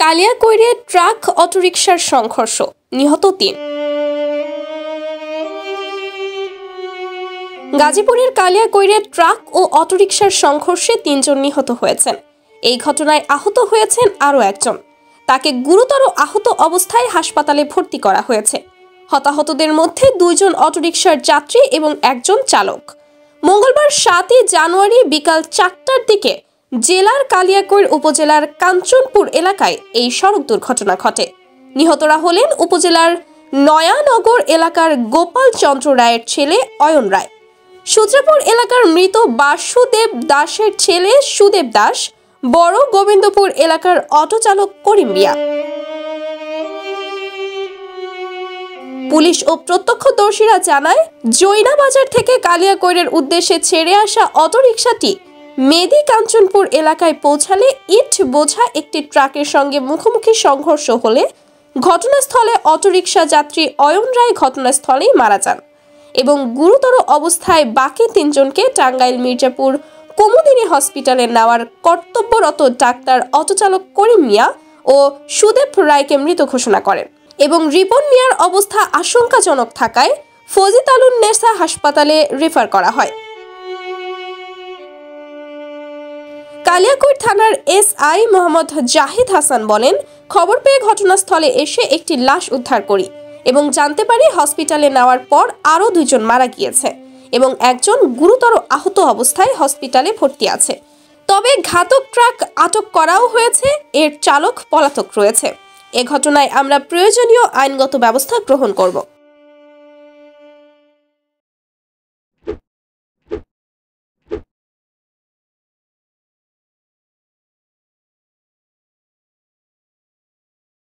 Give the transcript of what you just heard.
কালিয়াকৈরে truck অটোরিকশার সংঘর্ষ, নিহত ৩। গাজীপুরের কালিয়াকৈরে ট্রাক ও অটোরিকশার সংঘর্ষে ৩ জন নিহত হয়েছেন। এই ঘটনায় আহত হয়েছেন আরও একজন। তাকে গুরুতর আহত অবস্থায় হাসপাতালে ভর্তি করা হয়েছে। হতাহতদের মধ্যে ২ জন অটোরিকশার যাত্রী এবং একজন চালক। মঙ্গলবার ৭ই জানুয়ারি বিকাল ৪টার দিকে জেলার কালিয়াকৈর উপজেলার কাঞ্চনপুর এলাকায় এই সড়ক দুর্ঘটনা ঘটে। নিহতরা হলেন উপজেলার নয়ানগর এলাকার গোপাল চন্দ্র রায়ের ছেলে অয়ন রায়, সূত্রাপুর এলাকার মৃত বাসুদেব দাসের ছেলে সুদেব দাস, বড় গোবিন্দপুর এলাকার অটো চালক করিম মিয়া। পুলিশ ও প্রত্যক্ষদর্শীরা জানায়, জৈনা বাজার থেকে কালিয়াকৈরের উদ্দেশ্যে ছেড়ে আসা অটোরিকশাটি মেদি কাঞ্চনপুর এলাকায় পৌঁছালে ইট বোঝা একটি ট্রাকের সঙ্গে মুখোমুখি সংঘর্ষ হলে ঘটনাস্থলে অটোরিকশা যাত্রী অয়ন রায় ঘটনাস্থলেই মারা যান এবং গুরুতর অবস্থায় বাকি ৩ জনকে টাঙ্গাইল মির্জাপুর কুমুদিনী হসপিটালে নেওয়ার কর্তব্যরত ডাক্তার অটোচালক করিম মিয়া ও সুদেব রায়কে মৃত ঘোষণা করেন এবং রিপন মিয়ার অবস্থা আশঙ্কাজনক থাকায় ফজিতালুন্নেসা হাসপাতালে রেফার করা হয়। কালিয়াকৈর থানার এসআই মোহাম্মদ জাহিদ হাসান বলেন, খবর পেয়ে ঘটনাস্থলে এসে একটি লাশ উদ্ধার করি এবং জানতে পারি হসপিটালে নেওয়ার পর আরও ২ জন মারা গিয়েছে এবং একজন গুরুতর আহত অবস্থায় হসপিটালে ভর্তি আছে। তবে ঘাতক ট্রাক আটক করাও হয়েছে, এর চালক পলাতক রয়েছে। এ ঘটনায় আমরা প্রয়োজনীয় আইনগত ব্যবস্থা গ্রহণ করব।